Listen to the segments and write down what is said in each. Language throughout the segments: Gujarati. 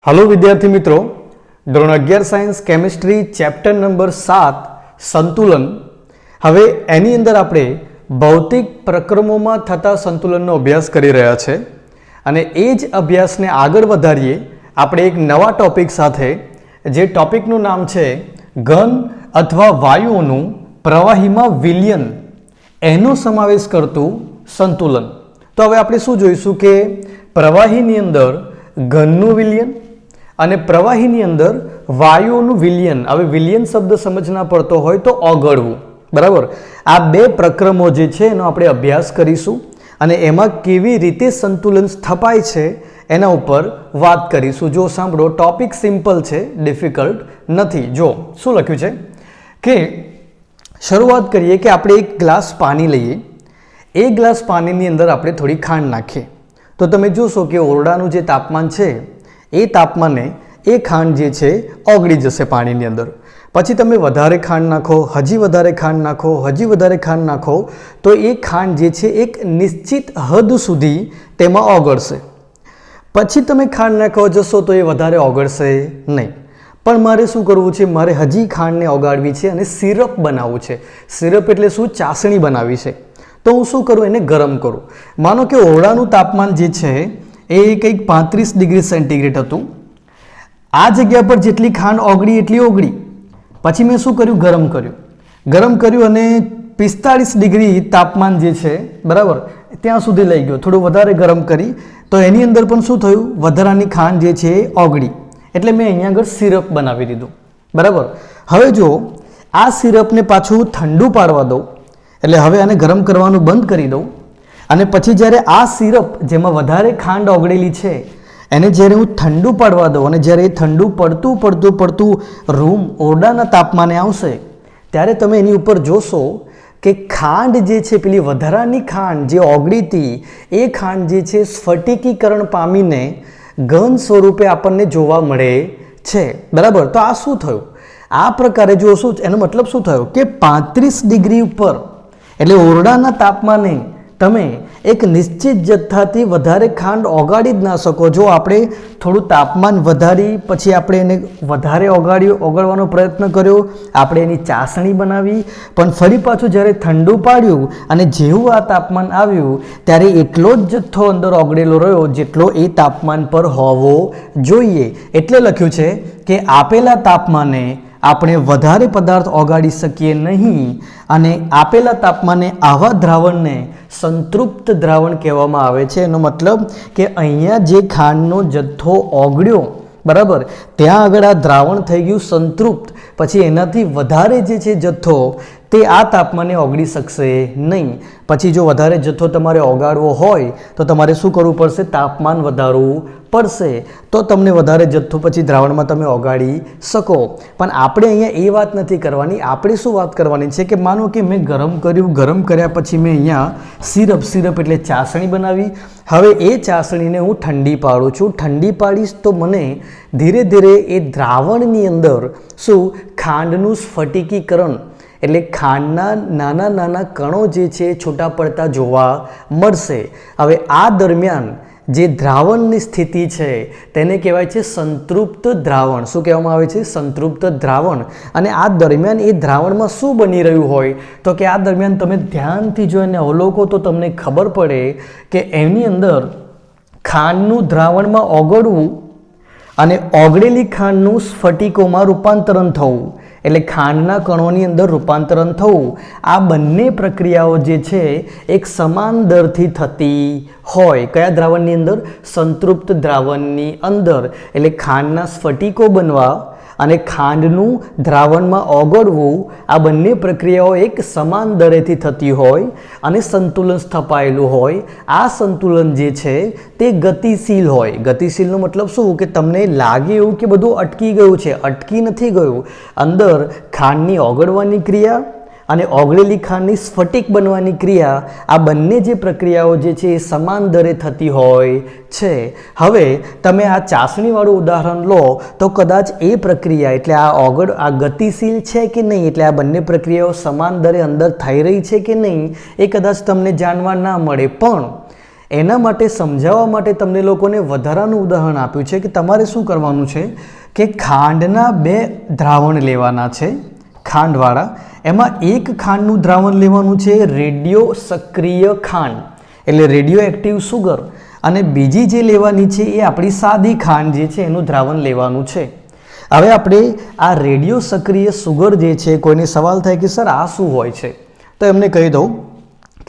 हेलो विद्यार्थी मित्रों, ધોરણ 11 સાયન્સ કેમિસ્ટ્રી ચેપ્ટર નંબર 7 સંતુલન। હવે એની અંદર આપણે ભૌતિક પ્રક્રમોમાં થતા સંતુલનનો અભ્યાસ કરી રહ્યા છે અને એ જ અભ્યાસને આગળ વધારીએ આપણે એક નવા ટોપિક સાથે, જે ટોપિકનું નામ છે ઘન અથવા વાયુઓનું પ્રવાહીમાં વિલયન, એનો સમાવેશ કરતું સંતુલન। તો હવે આપણે શું જોઈશું કે પ્રવાહીની અંદર ઘનનું વિલયન અને પ્રવાહીની અંદર વાયુઓનું વિલયન। હવે વિલયન શબ્દ સમજના પડતો હોય તો ઓગળવું, બરાબર। આ બે પ્રક્રમો જે છે એનો આપણે અભ્યાસ કરીશું અને એમાં કેવી રીતે સંતુલન સ્થપાય છે એના ઉપર વાત કરીશું। જો સાંભળો, ટોપિક સિમ્પલ છે, ડિફિકલ્ટ નથી। જો શું લખ્યું છે કે શરૂઆત કરીએ કે આપણે એક ગ્લાસ પાણી લઈએ, એ ગ્લાસ પાણીની અંદર આપણે થોડી ખાંડ નાખીએ તો તમે જોશો કે ઓરડાનું જે તાપમાન છે એ તાપમાને એ ખાંડ જે છે ઓગળી જશે પાણીની અંદર। પછી તમે વધારે ખાંડ નાખો, હજી વધારે ખાંડ નાખો, હજી વધારે ખાંડ નાખો તો એ ખાંડ જે છે એક નિશ્ચિત હદ સુધી તેમાં ઓગળશે। પછી તમે ખાંડ નાખવા જશો તો એ વધારે ઓગળશે નહીં। પણ મારે શું કરવું છે, મારે હજી ખાંડને ઓગાળવી છે અને સિરપ બનાવવું છે। સિરપ એટલે શું? ચાસણી બનાવી છે। તો હું શું કરું? એને ગરમ કરું। માનો કે ઓરડાનું તાપમાન જે છે એ કંઈક 35 ડિગ્રી સેન્ટીગ્રેડ હતું। આ જગ્યા પર જેટલી ખાંડ ઓગળી એટલી ઓગળી। પછી મેં શું કર્યું? ગરમ કર્યું અને 45 ડિગ્રી તાપમાન જે છે, બરાબર, ત્યાં સુધી લઈ ગયો। થોડું વધારે ગરમ કરી તો એની અંદર પણ શું થયું? વધારાની ખાંડ જે છે એ ઓગળી, એટલે મેં અહીંયા આગળ સિરપ બનાવી દીધું, બરાબર। હવે જો આ સિરપને પાછું ઠંડુ પાડવા દઉં, એટલે હવે આને ગરમ કરવાનું બંધ કરી દઉં અને પછી જ્યારે આ સિરપ જેમાં વધારે ખાંડ ઓગળેલી છે એને જ્યારે હું ઠંડુ પાડવા દઉં અને જ્યારે એ ઠંડુ પડતું રૂમ ઓરડાના તાપમાને આવશે ત્યારે તમે એની ઉપર જોશો કે ખાંડ જે છે, પેલી વધારાની ખાંડ જે ઓગળી હતી એ ખાંડ જે છે સ્ફટિકીકરણ પામીને ઘન સ્વરૂપે આપણને જોવા મળે છે, બરાબર। તો આ શું થયું? આ પ્રકારે જો શું, એનો મતલબ શું થયો કે 35 ડિગ્રી ઉપર, એટલે ઓરડાના તાપમાને તમે એક નિશ્ચિત જથ્થાથી વધારે ખાંડ ઓગાળી જ ના શકો। જો આપણે થોડું તાપમાન વધારી પછી આપણે એને વધારે ઓગાળવાનો પ્રયત્ન કર્યો, આપણે એની ચાસણી બનાવી, પણ ફરી પાછું જ્યારે ઠંડુ પાડ્યું અને જેવું આ તાપમાન આવ્યું ત્યારે એટલો જ જથ્થો અંદર ઓગળેલો રહ્યો જેટલો એ તાપમાન પર હોવો જોઈએ। એટલે લખ્યું છે કે આપેલા તાપમાને આપણે વધારે પદાર્થ ઓગાળી શકીએ નહીં અને આપેલા તાપમાને આવા દ્રાવણને સંતૃપ્ત દ્રાવણ કહેવામાં આવે છે। એનો મતલબ કે અહીંયા જે ખાંડનો જથ્થો ઓગળ્યો, બરાબર, ત્યાં આગળ આ દ્રાવણ થઈ ગયું સંતૃપ્ત। પછી એનાથી વધારે જે છે જથ્થો તે આ તાપમાને ઓગળી શકશે નહીં। પછી જો વધારે જથ્થો તમારે ઓગાળવો હોય તો તમારે શું કરવું પડશે? તાપમાન વધારવું પડશે, તો તમને વધારે જથ્થો પછી દ્રાવણમાં તમે ઓગાળી શકો। પણ આપણે અહીંયા એ વાત નથી કરવાની। આપણે શું વાત કરવાની છે કે માનો કે મેં ગરમ કર્યા પછી મેં અહીંયા સિરપ એટલે ચાસણી બનાવી। હવે એ ચાસણીને હું ઠંડી પાડું છું। ઠંડી પાડીશ તો મને ધીરે ધીરે એ દ્રાવણની અંદર શું, ખાંડનું સ્ફટિકીકરણ એટલે ખાંડના નાના નાના કણો જે છે છૂટા પડતા જોવા મળશે। હવે આ દરમિયાન જે દ્રાવણની સ્થિતિ છે તેને કહેવાય છે સંતૃપ્ત દ્રાવણ। શું કહેવામાં આવે છે? સંતૃપ્ત દ્રાવણ। અને આ દરમિયાન એ દ્રાવણમાં શું બની રહ્યું હોય તો કે આ દરમિયાન તમે ધ્યાનથી જો એને અવલોકો તો તમને ખબર પડે કે એની અંદર ખાંડનું દ્રાવણમાં ઓગળવું અને ઓગળેલી ખાંડનું સ્ફટિકોમાં રૂપાંતરણ થવું, એટલે ખાંડના કણોની અંદર રૂપાંતરણ થવું, આ બંને પ્રક્રિયાઓ જે છે એક સમાન દરથી થતી હોય। કયા દ્રાવણની અંદર? સંતૃપ્ત દ્રાવણની અંદર। એટલે ખાંડના સ્ફટિકો બનવા અને ખાંડનું દ્રાવણમાં ઓગળવું, આ બંને પ્રક્રિયાઓ એક સમાન દરેથી થતી હોય અને સંતુલન સ્થપાયેલું હોય। આ સંતુલન જે છે તે ગતિશીલ હોય। ગતિશીલનો મતલબ શું કે તમને લાગે એવું કે બધું અટકી ગયું છે, અટકી નથી ગયું। અંદર ખાંડની ઓગળવાની ક્રિયા અને ઓગળેલી ખાંડની સ્ફટિક બનવાની ક્રિયા, આ બંને જે પ્રક્રિયાઓ જે છે એ સમાન દરે થતી હોય છે। હવે તમે આ ચાસણીવાળું ઉદાહરણ લો તો કદાચ એ પ્રક્રિયા એટલે આ ગતિશીલ છે કે નહીં, એટલે આ બંને પ્રક્રિયાઓ સમાન દરે અંદર થઈ રહી છે કે નહીં એ કદાચ તમને જાણવા ના મળે, પણ એના માટે સમજાવવા માટે તમને લોકોને વધારાનું ઉદાહરણ આપ્યું છે કે તમારે શું કરવાનું છે કે ખાંડના 2 દ્રાવણ લેવાના છે, ખાંડવાળા. એમાં એક ખાંડનું દ્રાવણ લેવાનું છે રેડિયો સક્રિય ખાંડ, એટલે રેડિયો એક્ટિવ સુગર, અને બીજી જે લેવાની છે એ આપણી સાદી ખાંડ જે છે એનું દ્રાવણ લેવાનું છે. હવે આપણે આ રેડિયો સક્રિય સુગર જે છે, કોઈને સવાલ થાય કે સર આ શું હોય છે, તો એમને કહી દઉં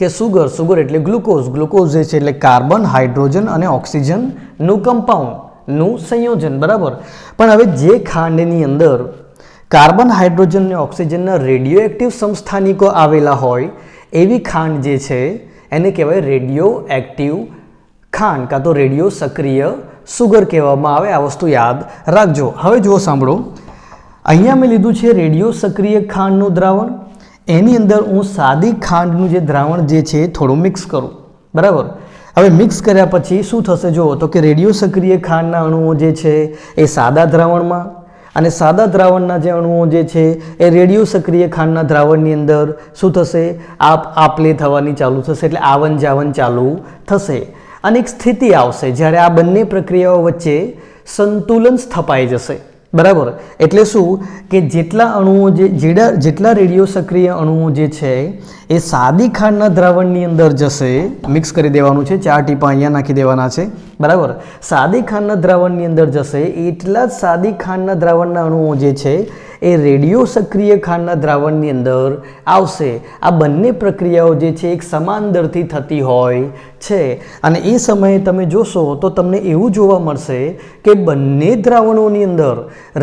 કે સુગર એટલે ગ્લુકોઝ જે છે એટલે કાર્બન, હાઇડ્રોજન અને ઓક્સિજનનું કમ્પાઉન્ડનું સંયોજન, બરાબર. પણ હવે જે ખાંડની અંદર કાર્બન, હાઇડ્રોજન અને ઓક્સિજનના રેડિયો એક્ટિવ સમસ્થાનિકો આવેલા હોય એવી ખાંડ જે છે એને કહેવાય રેડિયો એક્ટિવ ખાંડ, કાં તો રેડિયો સક્રિય સુગર કહેવામાં આવે. આ વસ્તુ યાદ રાખજો. હવે જુઓ, સાંભળો, અહીંયા મેં લીધું છે રેડિયો સક્રિય ખાંડનું દ્રાવણ. એની અંદર હું સાદી ખાંડનું જે દ્રાવણ જે છે એ થોડું મિક્સ કરું, બરાબર. હવે મિક્સ કર્યા પછી શું થશે જુઓ, તો કે રેડિયો સક્રિય ખાંડના અણુઓ જે છે એ સાદા દ્રાવણમાં, અને સાદા દ્રાવણના જે અણુઓ જે છે એ રેડિયો સક્રિય ખાંડના દ્રાવણની અંદર શું થશે, આપ લે થવાની ચાલુ થશે, એટલે આવન જાવન ચાલુ થશે. અને એક સ્થિતિ આવશે જ્યારે આ બંને પ્રક્રિયાઓ વચ્ચે સંતુલન સ્થપાઈ જશે, બરાબર. એટલે શું કે જેટલા રેડિયો સક્રિય અણુઓ જે છે એ સાદી ખાંડના દ્રાવણની અંદર જશે, મિક્સ કરી દેવાનું છે, 4 ટીપા અહીંયા નાખી દેવાના છે, બરાબર. સાદી ખાંડના દ્રાવણની અંદર જશે એટલા જ સાદી ખાંડના દ્રાવણના અણુઓ જે છે એ રેડિયો સક્રિય ખાંડના દ્રાવણની અંદર આવશે. આ બંને પ્રક્રિયાઓ જે છે એક સમાન દરથી થતી હોય છે, અને એ સમયે તમે જોશો તો તમને એવું જોવા મળશે કે બંને દ્રાવણોની અંદર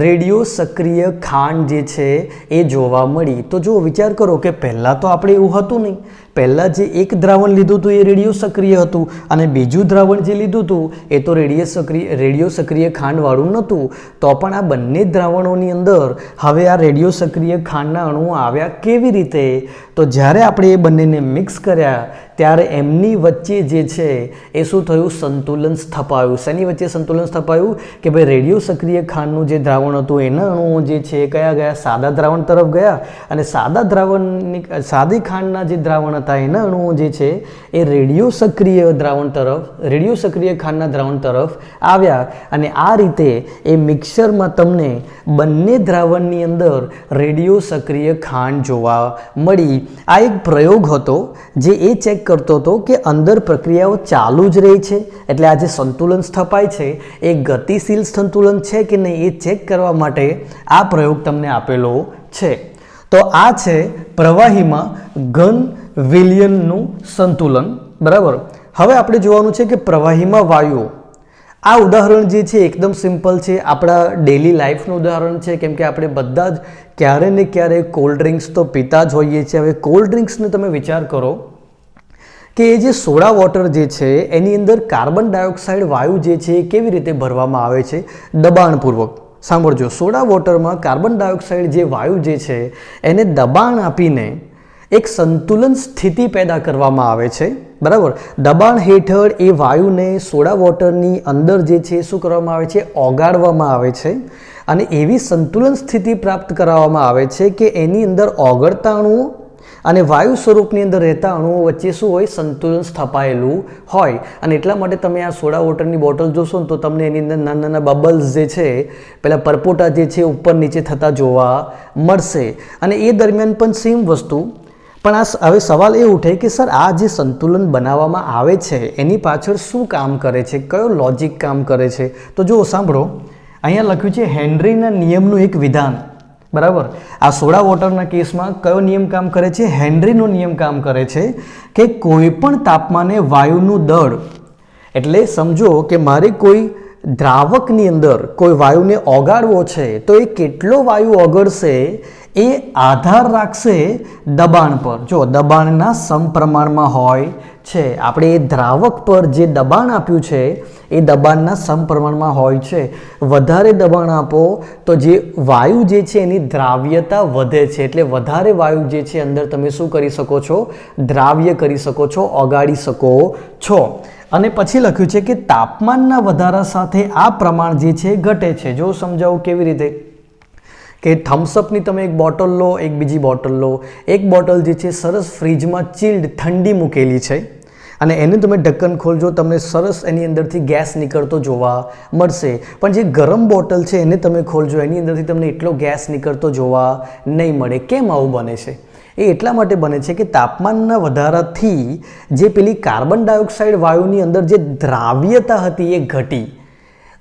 રેડિયો સક્રિય ખાંડ જે છે એ જોવા મળી. તો જો વિચાર કરો કે પહેલાં તો આપણે એવું હતું નહીં, પહેલાં જે એક દ્રાવણ લીધું હતું એ રેડિયો સક્રિય હતું, અને બીજું દ્રાવણ જે લીધું હતું એ તો રેડિયો સક્રિય ખાંડવાળું નહોતું. તો પણ આ બંને દ્રાવણોની અંદર હવે આ રેડિયો સક્રિય ખાંડના અણુઓ આવ્યા કેવી રીતે? તો જ્યારે આપણે એ બંનેને મિક્સ કર્યા ત્યારે એમની વચ્ચે જે છે એ શું થયું, સંતુલન સ્થપાયું. શેની વચ્ચે સંતુલન સ્થપાયું કે ભાઈ રેડિયો સક્રિય ખાંડનું જે દ્રાવણ હતું એના અણુઓ જે છે કયા ગયા, સાદા દ્રાવણ તરફ ગયા, અને સાદી ખાંડના જે દ્રાવણ હતા એના અણુઓ જે છે એ રેડિયો સક્રિય ખાંડના દ્રાવણ તરફ આવ્યા. અને આ રીતે એ મિક્સરમાં તમને બંને દ્રાવણની અંદર રેડિયો સક્રિય ખાંડ જોવા મળી. આ એક પ્રયોગ હતો જે એ ચેક કરતો હતો કે અંદર પ્રક્રિયાઓ ચાલુ જ રહી છે, એટલે આ જે સંતુલન સ્થપાય છે એ ગતિશીલ સંતુલન છે કે નહીં એ ચેક કરવા માટે આ પ્રયોગ તમને આપેલો છે. તો આ છે પ્રવાહીમાં ઘન વિલયનનું સંતુલન, બરાબર. હવે આપણે જોવાનું છે કે પ્રવાહીમાં વાયુઓ. આ ઉદાહરણ જે છે એકદમ સિમ્પલ છે, આપણા ડેલી લાઈફનું ઉદાહરણ છે, કેમ કે આપણે બધા જ ક્યારે ને ક્યારે કોલ્ડ ડ્રિંક્સ તો પીતા જ હોઈએ છીએ. હવે કોલ્ડ ડ્રિંક્સને તમે વિચાર કરો કે એ જે સોડા વોટર જે છે એની અંદર કાર્બન ડાયોક્સાઇડ વાયુ જે છે એ કેવી રીતે ભરવામાં આવે છે, દબાણપૂર્વક. સાંભળજો, સોડા વોટરમાં કાર્બન ડાયોક્સાઇડ જે વાયુ જે છે એને દબાણ આપીને એક સંતુલન સ્થિતિ પેદા કરવામાં આવે છે, બરાબર. દબાણ હેઠળ એ વાયુને સોડા વોટરની અંદર જે છે શું કરવામાં આવે છે, ઓગાળવામાં આવે છે, અને એવી સંતુલન સ્થિતિ પ્રાપ્ત કરાવવામાં આવે છે કે એની અંદર ઓગળતા અણુઓ અને વાયુ સ્વરૂપની અંદર રહેતા અણુઓ વચ્ચે શું હોય, સંતુલન સ્થપાયેલું હોય. અને એટલા માટે તમે આ સોડા વોટરની બોટલ જોશો ને તો તમને એની અંદર નાના નાના બબલ્સ જે છે, પેલા પરપોટા જે છે ઉપર નીચે થતા જોવા મળશે. અને એ દરમિયાન પણ સેમ વસ્તુ. પણ હવે સવાલ એ ઉઠે કે સર આ જે સંતુલન બનાવવામાં આવે છે એની પાછળ શું કામ કરે છે, કયો લોજિક કામ કરે છે? તો જો સાંભળો, અહીંયા લખ્યું છે હેનરીના નિયમનું એક વિધાન, બરાબર. આ સોડા વોટરના કેસમાં કયો નિયમ કામ કરે છે? હેનરીનો નિયમ કામ કરે છે કે કોઈ પણ તાપમાને વાયુનું દળ, એટલે સમજો કે મારે કોઈ દ્રાવકની અંદર કોઈ વાયુને ઓગાળવો છે તો એ કેટલો વાયુ ઓગળશે એ આધાર રાખશે દબાણ પર. જો દબાણના સમપ્રમાણમાં હોય છે, આપણે એ દ્રાવક પર જે દબાણ આપ્યું છે એ દબાણના સમપ્રમાણમાં હોય છે. વધારે દબાણ આપો તો જે વાયુ જે છે એની દ્રાવ્યતા વધે છે, એટલે વધારે વાયુ જે છે અંદર તમે શું કરી શકો છો, દ્રાવ્ય કરી શકો છો, ઓગાળી શકો છો. અને પછી લખ્યું છે કે તાપમાનના વધારા સાથે આ પ્રમાણ જે છે ઘટે છે. જો સમજાવું કેવી રીતે, કે થમ્સઅપની તમે એક બોટલ લો, એક બીજી બોટલ લો. એક બોટલ જે છે સરસ ફ્રીજમાં ચિલ્ડ ઠંડી મૂકેલી છે, અને એને તમે ઢક્કન ખોલજો, તમને સરસ એની અંદરથી ગેસ નીકળતો જોવા મળશે. પણ જે ગરમ બોટલ છે એને તમે ખોલજો, એની અંદરથી તમને એટલો ગેસ નીકળતો જોવા નહીં મળે. કેમ આવું બને છે? એ એટલા માટે બને છે કે તાપમાનના વધારાથી જે પેલી કાર્બન ડાયોક્સાઇડ વાયુની અંદર જે દ્રાવ્યતા હતી એ ઘટી.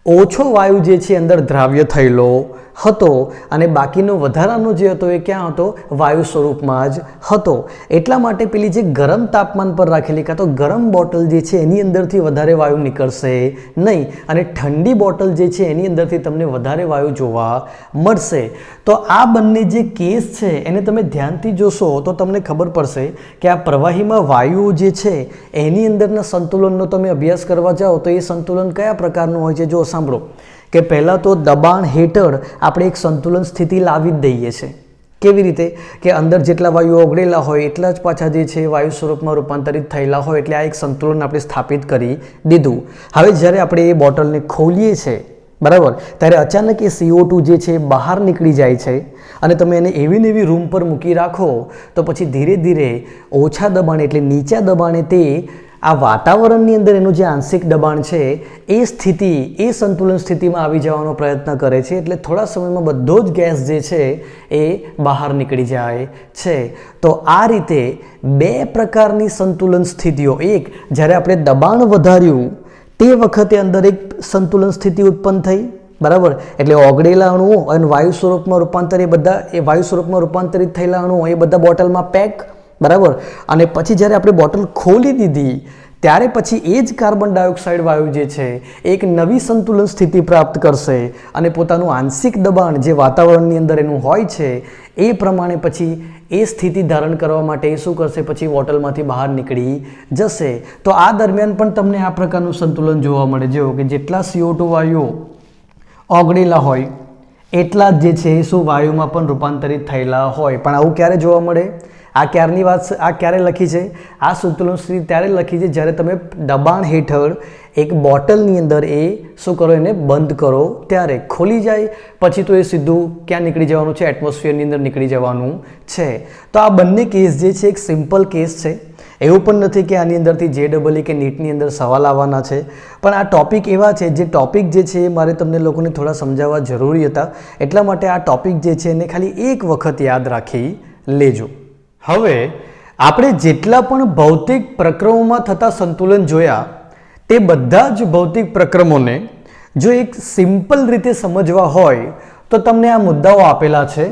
ઓછો વાયુ જે છે અંદર દ્રાવ્ય થયેલો હતો અને બાકીનો વધારાનો જે હતો એ ક્યાં હતો? વાયુ સ્વરૂપમાં જ હતો. એટલા માટે પેલી જે ગરમ તાપમાન પર રાખેલી કાં તો ગરમ બોટલ જે છે એની અંદરથી વધારે વાયુ નીકળશે નહીં, અને ઠંડી બોટલ જે છે એની અંદરથી તમને વધારે વાયુ જોવા મળશે. તો આ બંને જે કેસ છે એને તમે ધ્યાનથી જોશો તો તમને ખબર પડશે કે આ પ્રવાહીમાં વાયુઓ જે છે એની અંદરના સંતુલનનો તમે અભ્યાસ કરવા જાઓ તો એ સંતુલન કયા પ્રકારનું હોય છે? જો સાંભળો કે પહેલાં તો દબાણ હેઠળ આપણે એક સંતુલન સ્થિતિ લાવી જ દઈએ છીએ. કેવી રીતે? કે અંદર જેટલા વાયુઓ ઓગળેલા હોય એટલા જ પાછા જે છે વાયુ સ્વરૂપમાં રૂપાંતરિત થયેલા હોય, એટલે આ એક સંતુલન આપણે સ્થાપિત કરી દીધું. હવે જ્યારે આપણે એ બોટલને ખોલીએ છીએ બરાબર, ત્યારે અચાનક એ CO2 જે છે બહાર નીકળી જાય છે અને તમે એને એવી ને એવી રૂમ પર મૂકી રાખો તો પછી ધીરે ધીરે ઓછા દબાણે એટલે નીચા દબાણે તે આ વાતાવરણની અંદર એનું જે આંશિક દબાણ છે એ સ્થિતિ, એ સંતુલન સ્થિતિમાં આવી જવાનો પ્રયત્ન કરે છે. એટલે થોડા સમયમાં બધો જ ગેસ જે છે એ બહાર નીકળી જાય છે. તો આ રીતે બે પ્રકારની સંતુલન સ્થિતિઓ, એક જ્યારે આપણે દબાણ વધાર્યું તે વખતે અંદર એક સંતુલન સ્થિતિ ઉત્પન્ન થઈ બરાબર, એટલે ઓગળેલા અણુઓ અને વાયુ સ્વરૂપમાં રૂપાંતર એ વાયુ સ્વરૂપમાં રૂપાંતરિત થયેલા અણુઓ એ બધા બોટલમાં પેક બરાબર. અને પછી જ્યારે આપણે બોટલ ખોલી દીધી ત્યારે પછી એ જ કાર્બન ડાયોક્સાઇડ વાયુ જે છે એક નવી સંતુલન સ્થિતિ પ્રાપ્ત કરશે અને પોતાનું આંશિક દબાણ જે વાતાવરણની અંદર એનું હોય છે એ પ્રમાણે પછી એ સ્થિતિ ધારણ કરવા માટે એ શું કરશે? પછી બોટલમાંથી બહાર નીકળી જશે. તો આ દરમિયાન પણ તમને આ પ્રકારનું સંતુલન જોવા મળે. જેવો કે જેટલા CO2 વાયુઓ ઓગળેલા હોય એટલા જ જે છે એ શું વાયુમાં પણ રૂપાંતરિત થયેલા હોય. પણ આવું ક્યારે જોવા મળે? આ ક્યારની વાત? આ ક્યારે લખી છે? આ સંતુલન સ્થિતિ ત્યારે લખી છે જ્યારે તમે દબાણ હેઠળ એક બોટલની અંદર એ શું કરો? એને બંધ કરો ત્યારે. ખોલી જાય પછી તો એ સીધું ક્યાં નીકળી જવાનું છે? એટમોસ્ફિયરની અંદર નીકળી જવાનું છે. તો આ બંને કેસ જે છે એક સિમ્પલ કેસ છે. એવું પણ નથી કે આની અંદરથી JEE કે નીટની અંદર સવાલ આવવાના છે, પણ આ ટોપિક એવા છે જે ટોપિક જે છે એ મારે તમને લોકોને થોડા સમજાવવા જરૂરી હતા. એટલા માટે આ ટોપિક જે છે એને ખાલી એક વખત યાદ રાખી લેજો. હવે આપણે જેટલા પણ ભૌતિક પ્રક્રમોમાં થતા સંતુલન જોયા તે બધા જ ભૌતિક પ્રક્રમોને જો એક સિમ્પલ રીતે સમજવા હોય તો તમને આ મુદ્દાઓ આપેલા છે.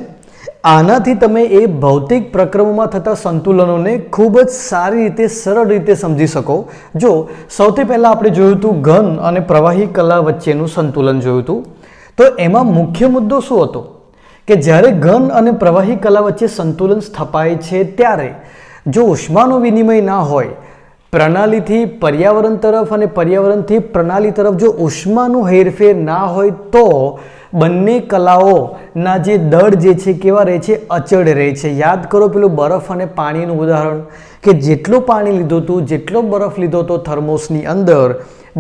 આનાથી તમે એ ભૌતિક પ્રક્રમોમાં થતા સંતુલનોને ખૂબ જ સારી રીતે, સરળ રીતે સમજી શકો. જો સૌથી પહેલાં આપણે જોયું હતું ઘન અને પ્રવાહી કલા વચ્ચેનું સંતુલન જોયું હતું. તો એમાં મુખ્ય મુદ્દો શું હતો? કે જ્યારે ઘન અને પ્રવાહી કલા વચ્ચે સંતુલન સ્થપાય છે ત્યારે જો ઉષ્માનો વિનિમય ના હોય, પ્રણાલીથી પર્યાવરણ તરફ અને પર્યાવરણથી પ્રણાલી તરફ જો ઉષ્માનું હેરફેર ના હોય તો બંને કલાઓના જે દળ જે છે કેવા રહે છે? અચળ રહે છે. યાદ કરો પેલું બરફ અને પાણીનું ઉદાહરણ, કે જેટલું પાણી લીધું હતું, જેટલો બરફ લીધો હતો થર્મોસની અંદર,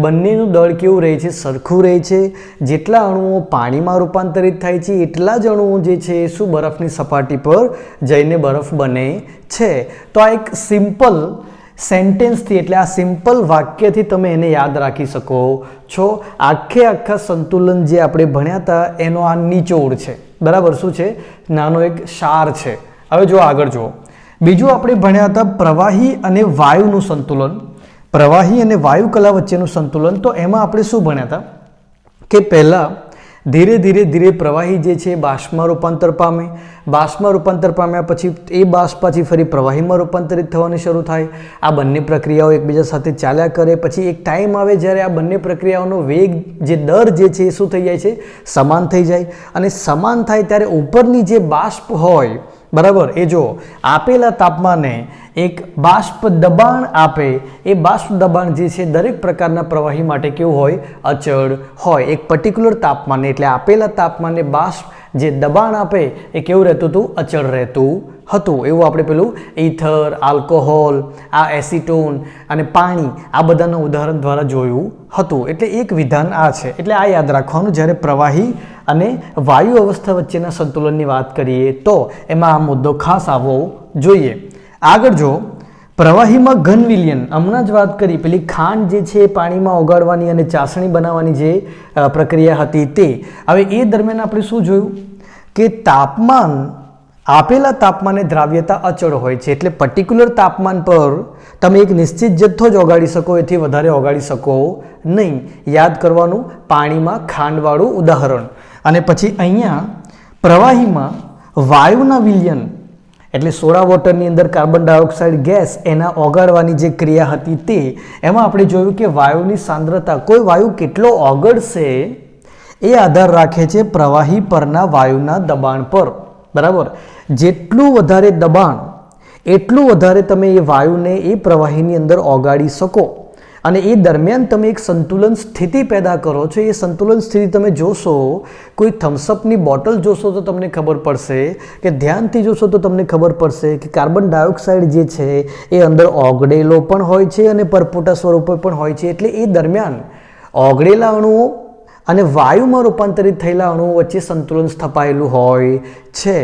બંનેનું દળ કેવું રહે છે? સરખું રહે છે. જેટલા અણુઓ પાણીમાં રૂપાંતરિત થાય છે એટલા જ અણુઓ જે છે એ શું? બરફની સપાટી પર જઈને બરફ બને છે. તો આ એક સિમ્પલ સેન્ટેન્સથી એટલે આ સિમ્પલ વાક્યથી તમે એને યાદ રાખી શકો છો. આખા સંતુલન જે આપણે ભણ્યા હતા એનો આ નિચોડ છે બરાબર. શું છે? નાનો એક સાર છે. હવે જો આગળ જુઓ, બીજું આપણે ભણ્યા હતા પ્રવાહી અને વાયુનું સંતુલન, પ્રવાહી અને વાયુ કલા વચ્ચેનું સંતુલન. તો એમાં આપણે શું ભણ્યા હતા કે પહેલાં ધીરે ધીરે પ્રવાહી જે છે બાષ્પમાં રૂપાંતર પામે, બાષ્પમાં રૂપાંતર પામ્યા પછી એ બાષ્પ પછી ફરી પ્રવાહીમાં રૂપાંતરિત થવાની શરૂ થાય. આ બંને પ્રક્રિયાઓ એકબીજા સાથે ચાલ્યા કરે. પછી એક ટાઈમ આવે જ્યારે આ બંને પ્રક્રિયાઓનો વેગ, જે દર જે છે એ શું થઈ જાય છે? સમાન થઈ જાય. અને સમાન થાય ત્યારે ઉપરની જે બાષ્પ હોય બરાબર, એ જો આપેલા તાપમાને એક બાષ્પ દબાણ આપે, એ બાષ્પ દબાણ જે છે દરેક પ્રકારના પ્રવાહી માટે કેવું હોય? અચળ હોય. એક પર્ટિક્યુલર તાપમાને એટલે આપેલા તાપમાને બાષ્પ જે દબાણ આપે એ કેવું રહેતું હતું? અચળ રહેતું હતું. એવું આપણે પેલું ઇથર, આલ્કોહોલ, આ એસિટોન અને પાણી આ બધાના ઉદાહરણ દ્વારા જોયું હતું. એટલે એક વિધાન આ છે. એટલે આ યાદ રાખવાનું જ્યારે પ્રવાહી અને વાયુ અવસ્થા વચ્ચેના સંતુલનની વાત કરીએ તો એમાં આ મુદ્દો ખાસ આવવો જોઈએ. આગળ જો પ્રવાહીમાં ઘન વિલયન, હમણાં જ વાત કરી પેલી ખાંડ જે છે એ પાણીમાં ઓગાળવાની અને ચાસણી બનાવવાની જે પ્રક્રિયા હતી તે. હવે એ દરમિયાન આપણે શું જોયું કે તાપમાન, આપેલા તાપમાને દ્રાવ્યતા અચળ હોય છે, એટલે પર્ટિક્યુલર તાપમાન પર તમે એક નિશ્ચિત જથ્થો જ ઓગાળી શકો, એથી વધારે ઓગાળી શકો નહીં. યાદ કરવાનું, પાણીમાં ખાંડવાળું ઉદાહરણ. અને પછી અહીંયા પ્રવાહીમાં વાયુના વિલયન એટલે સોડા વોટરની અંદર કાર્બન ડાયોક્સાઇડ ગેસ એના ઓગાળવાની જે ક્રિયા હતી તે, એમાં આપણે જોયું કે વાયુની સાંદ્રતા, કોઈ વાયુ કેટલો ઓગળશે એ આધાર રાખે છે પ્રવાહી પરના વાયુના દબાણ પર. બરાબર, જેટલું વધારે દબાણ એટલું વધારે તમે એ વાયુને એ પ્રવાહીની અંદર ઓગાળી શકો. અને એ દરમિયાન તમે એક સંતુલન સ્થિતિ પેદા કરો છો. એ સંતુલન સ્થિતિ તમે જોશો, કોઈ થમ્સઅપની બોટલ જોશો તો તમને ખબર પડશે, કે ધ્યાનથી જોશો તો તમને ખબર પડશે કે કાર્બન ડાયોક્સાઇડ જે છે એ અંદર ઓગળેલો પણ હોય છે અને પરપોટા સ્વરૂપે પણ હોય છે. એટલે એ દરમિયાન ઓગળેલા અણુઓ અને વાયુમાં રૂપાંતરિત થયેલા અણુઓ વચ્ચે સંતુલન સ્થપાયેલું હોય છે.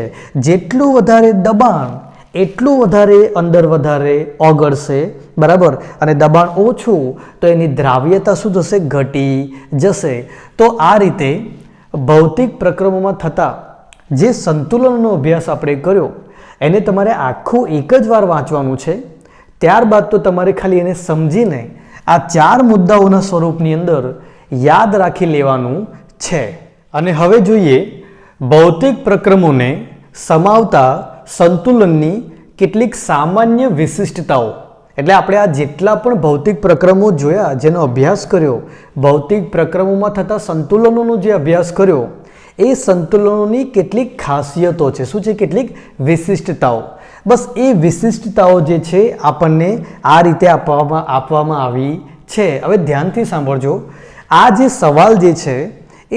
જેટલું વધારે દબાણ એટલું વધારે અંદર વધારે ઓગળશે. બરાબર, અને દબાણ ઓછું તો એની દ્રાવ્યતા શું થશે? ઘટી જશે. તો આ રીતે ભૌતિક પ્રક્રમોમાં થતા જે સંતુલનનો અભ્યાસ આપણે કર્યો એને તમારે આખું એક જ વાર વાંચવાનું છે. ત્યારબાદ તો તમારે ખાલી એને સમજીને આ 4 મુદ્દાઓના સ્વરૂપની અંદર યાદ રાખી લેવાનું છે. અને હવે જોઈએ ભૌતિક પ્રક્રમોને સમાવતા સંતુલનની કેટલીક સામાન્ય વિશિષ્ટતાઓ. એટલે આપણે આ જેટલા પણ ભૌતિક પ્રક્રમો જોયા, જેનો અભ્યાસ કર્યો, ભૌતિક પ્રક્રમોમાં થતા સંતુલનોનો જે અભ્યાસ કર્યો, એ સંતુલનોની કેટલીક ખાસિયતો છે. શું છે? કેટલીક વિશિષ્ટતાઓ. બસ એ વિશિષ્ટતાઓ જે છે આપણને આ રીતે આપવામાં આવી છે. હવે ધ્યાનથી સાંભળજો. આ જે સવાલ જે છે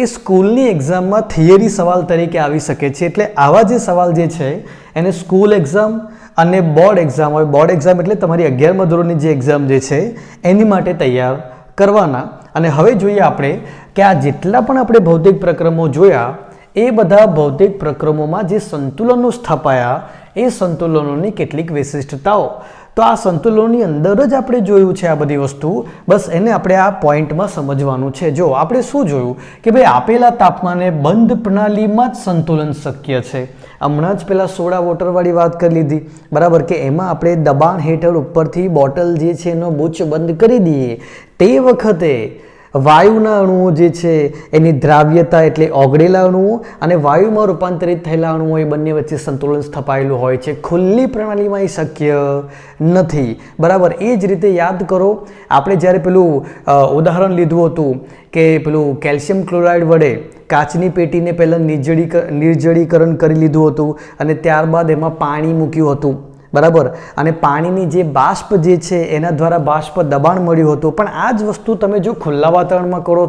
એ સ્કૂલની એક્ઝામમાં થિયરી સવાલ તરીકે આવી શકે છે. એટલે આવા જે સવાલ જે છે એને સ્કૂલ એક્ઝામ અને બોર્ડ એક્ઝામ હોય, બોર્ડ એક્ઝામ એટલે તમારી 11મા ધોરણની જે એક્ઝામ જે છે એની માટે તૈયાર કરવાના. અને હવે જોઈએ આપણે કે આ જેટલા પણ આપણે ભૌતિક પ્રક્રમો જોયા એ બધા ભૌતિક પ્રક્રમોમાં જે સંતુલનો સ્થપાયા એ સંતુલનોની કેટલીક વિશિષ્ટતાઓ. તો આ સંતુલનોની અંદર જ આપણે જોયું છે આ બધી વસ્તુ. બસ એને આપણે આ પોઈન્ટમાં સમજવાનું છે. જો આપણે શું જોયું કે ભાઈ આપેલા તાપમાને બંધ પ્રણાલીમાં જ સંતુલન શક્ય છે. હમણાં જ પેલા સોડા વોટરવાળી વાત કરી લીધી. બરાબર, કે એમાં આપણે દબાણ હેઠળ ઉપરથી બોટલ જે છે એનો બુચ બંધ કરી દઈએ, તે વખતે વાયુના અણુઓ જે છે એની દ્રાવ્યતા એટલે ઓગળેલા અણુઓ અને વાયુમાં રૂપાંતરિત થયેલા અણુઓ એ બંને વચ્ચે સંતુલન સ્થપાયેલું હોય છે. ખુલ્લી પ્રણાલીમાં એ શક્ય નથી. બરાબર, એ જ રીતે યાદ કરો, આપણે જ્યારે પેલું ઉદાહરણ લીધું હતું કે પેલું કેલ્શિયમ ક્લોરાઇડ વડે કાચની પેટીને પહેલાં નિર્જળીકરણ કરી લીધું હતું અને ત્યારબાદ એમાં પાણી મૂક્યું હતું. બરાબર, અને પાણીની જે બાષ્પ જે છે એના દ્વારા બાષ્પ દબાણ મળ્યું હતું. પણ આ જ વસ્તુ તમે જો ખુલ્લા વાતાવરણમાં કરો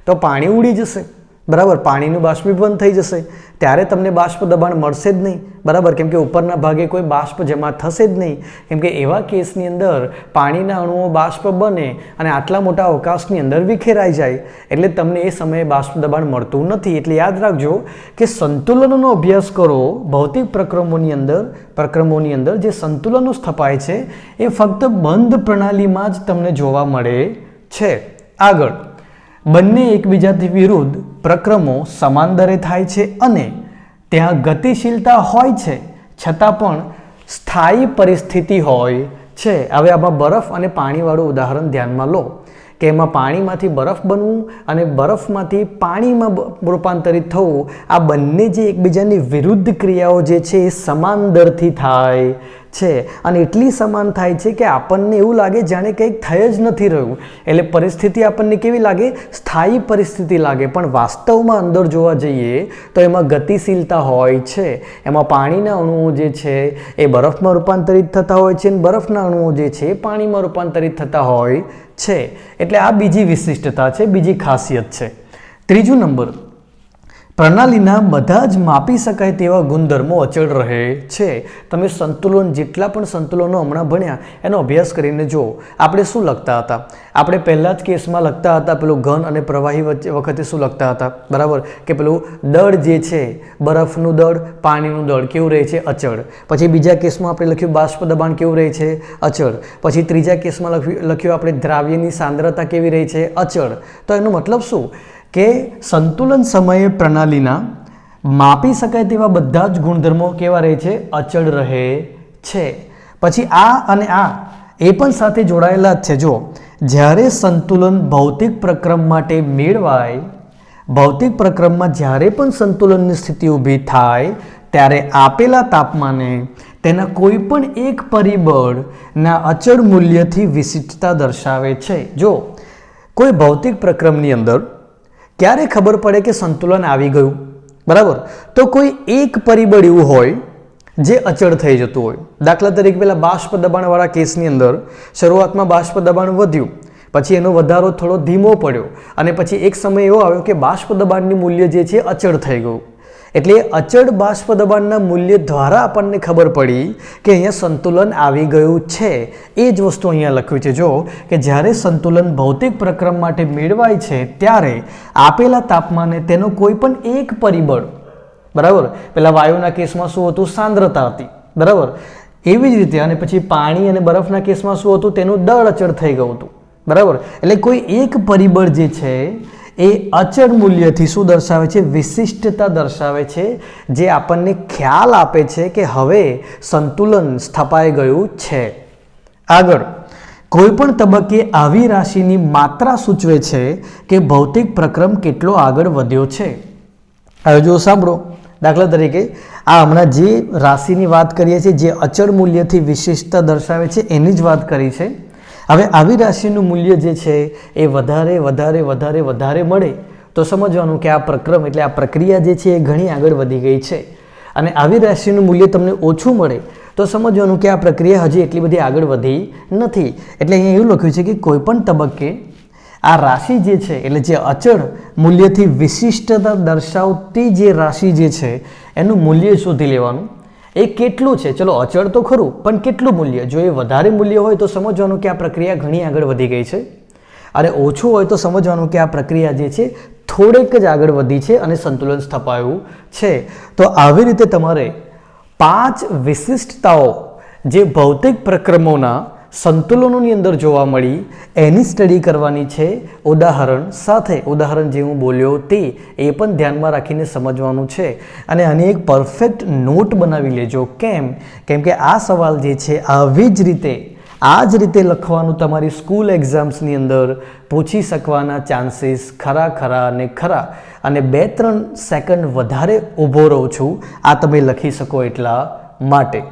તો પાણી ઉડી જશે. બરાબર, પાણીનું બાષ્પીભવન થઈ જશે, ત્યારે તમને બાષ્પ દબાણ મળશે જ નહીં. બરાબર, કેમ કે ઉપરના ભાગે કોઈ બાષ્પ જમા થશે જ નહીં. કેમ કે એવા કેસની અંદર પાણીના અણુઓ બાષ્પ બને અને આટલા મોટા અવકાશની અંદર વિખેરાઈ જાય, એટલે તમને એ સમયે બાષ્પ દબાણ મળતું નથી. એટલે યાદ રાખજો કે સંતુલનોનો અભ્યાસ કરો. ભૌતિક પ્રક્રમોની અંદર જે સંતુલનો સ્થપાય છે એ ફક્ત બંધ પ્રણાલીમાં જ તમને જોવા મળે છે. આગળ, બંને એકબીજાથી વિરુદ્ધ પ્રક્રમો સમાંતરે થાય છે અને ત્યાં ગતિશીલતા હોય છે, છતાં પણ સ્થાયી પરિસ્થિતિ હોય છે. હવે આમાં બરફ અને પાણીવાળું ઉદાહરણ ધ્યાનમાં લો કે એમાં પાણીમાંથી બરફ બનવું અને બરફમાંથી પાણીમાં રૂપાંતરિત થવું, આ બંને જે એકબીજાની વિરુદ્ધ ક્રિયાઓ જે છે એ સમાંતરથી થાય છે. અને એટલી સમાન થાય છે કે આપણને એવું લાગે જાણે કંઈક થઈ જ નથી રહ્યું. એટલે પરિસ્થિતિ આપણને કેવી લાગે? સ્થાયી પરિસ્થિતિ લાગે. પણ વાસ્તવમાં અંદર જોવા જઈએ તો એમાં ગતિશીલતા હોય છે. એમાં પાણીના અણુઓ જે છે એ બરફમાં રૂપાંતરિત થતા હોય છે અને બરફના અણુઓ જે છે એ પાણીમાં રૂપાંતરિત થતા હોય છે. એટલે આ બીજી વિશિષ્ટતા છે, બીજી ખાસિયત છે. ત્રીજું નંબર, પ્રણાલીના બધા જ માપી શકાય તેવા ગુણધર્મો અચળ રહે છે. તમે સંતુલન જેટલા પણ સંતુલનો હમણાં ભણ્યા એનો અભ્યાસ કરીને જુઓ. આપણે શું લખતા હતા? આપણે પહેલા જ કેસમાં લખતા હતા પેલું ઘન અને પ્રવાહી વખતે શું લખતા હતા? બરાબર, કે પેલું દળ જે છે, બરફનું દળ, પાણીનું દળ કેવું રહે છે? અચળ. પછી બીજા કેસમાં આપણે લખ્યું બાષ્પ દબાણ કેવું રહે છે? અચળ. પછી ત્રીજા કેસમાં લખ્યું આપણે દ્રાવ્યની સાંદ્રતા કેવી રહી છે? અચળ. તો એનો મતલબ શું કે સંતુલન સમયે પ્રણાલીના માપી શકાય તેવા બધા જ ગુણધર્મો કેવા રહે છે? અચળ રહે છે. પછી આ અને આ એ પણ સાથે જોડાયેલા જ છે. જો જ્યારે સંતુલન ભૌતિક પ્રક્રમ માટે મેળવાય, ભૌતિક પ્રક્રમમાં જ્યારે પણ સંતુલનની સ્થિતિ ઊભી થાય ત્યારે આપેલા તાપમાને તેના કોઈ પણ એક પરિબળના અચળ મૂલ્યથી વિશિષ્ટતા દર્શાવે છે. જો કોઈ ભૌતિક પ્રક્રમની અંદર ક્યારે ખબર પડે કે સંતુલન આવી ગયું? બરાબર, તો કોઈ એક પરિબળ એવું હોય જે અચળ થઈ જતું હોય. દાખલા તરીકે પેલા બાષ્પ દબાણવાળા કેસની અંદર શરૂઆતમાં બાષ્પ દબાણ વધ્યું, પછી એનો વધારો થોડો ધીમો પડ્યો અને પછી એક સમય એવો આવ્યો કે બાષ્પ દબાણનું મૂલ્ય જે છે અચળ થઈ ગયું. એટલે અચળ બાષ્પ દબાણના મૂલ્ય દ્વારા આપણને ખબર પડી કે અહીંયા સંતુલન આવી ગયું છે. એ જ વસ્તુ અહીંયા લખ્યું છે. જો કે જ્યારે સંતુલન ભૌતિક પ્રક્રમ માટે મેળવાય છે ત્યારે આપેલા તાપમાને તેનો કોઈ પણ એક પરિબળ, બરાબર, પેલા વાયુના કેસમાં શું હતું? સાંદ્રતા હતી. બરાબર, એવી જ રીતે અને પછી પાણી અને બરફના કેસમાં શું હતું? તેનું દળ અચળ થઈ ગયું હતું. બરાબર, એટલે કોઈ એક પરિબળ જે છે એ અચળ મૂલ્યથી શું દર્શાવે છે? વિશિષ્ટતા દર્શાવે છે, જે આપણને ખ્યાલ આપે છે કે હવે સંતુલન સ્થપાઈ ગયું છે. આગળ કોઈ પણ તબક્કે આવી રાશિની માત્રા સૂચવે છે કે ભૌતિક પ્રક્રમ કેટલો આગળ વધ્યો છે. હવે જો સાંભળો, દાખલા તરીકે આ હમણાં જે રાશિની વાત કરીએ છીએ, જે અચળ મૂલ્યથી વિશિષ્ટતા દર્શાવે છે એની જ વાત કરી છે. હવે આવી રાશિનું મૂલ્ય જે છે એ વધારે વધારે વધારે વધારે મળે તો સમજવાનું કે આ પ્રક્રમ એટલે આ પ્રક્રિયા જે છે એ ઘણી આગળ વધી ગઈ છે. અને આવી રાશિનું મૂલ્ય તમને ઓછું મળે તો સમજવાનું કે આ પ્રક્રિયા હજી એટલી બધી આગળ વધી નથી. એટલે અહીંયા એવું લખ્યું છે કે કોઈ પણ તબક્કે આ રાશિ જે છે એટલે જે અચળ મૂલ્યથી વિશિષ્ટતા દર્શાવતી જે રાશિ જે છે એનું મૂલ્ય શોધી લેવાનું. એ કેટલું છે? ચલો અચળ તો ખરું, પણ કેટલું મૂલ્ય? જો એ વધારે મૂલ્ય હોય તો સમજવાનું કે આ પ્રક્રિયા ઘણી આગળ વધી ગઈ છે, અને ઓછું હોય તો સમજવાનું કે આ પ્રક્રિયા જે છે થોડેક જ આગળ વધી છે અને સંતુલન સ્થપાયું છે. તો આવી રીતે તમારે 5 વિશિષ્ટતાઓ જે ભૌતિક પ્રક્રમોના સંતુલનોની અંદર જોવા મળી એની સ્ટડી કરવાની છે ઉદાહરણ સાથે. ઉદાહરણ જે હું બોલ્યો તે એ પણ ધ્યાનમાં રાખીને સમજવાનું છે. અને આની એક પરફેક્ટ નોટ બનાવી લેજો. કેમ કે આ સવાલ જે છે આવી જ રીતે આ જ રીતે લખવાનું તમારી સ્કૂલ એક્ઝામ્સની અંદર પૂછી શકવાના ચાન્સીસ ખરા અને ખરા. અને 2-3 સેકન્ડ વધારે ઊભો રહું છું આ તમે લખી શકો એટલા માટે.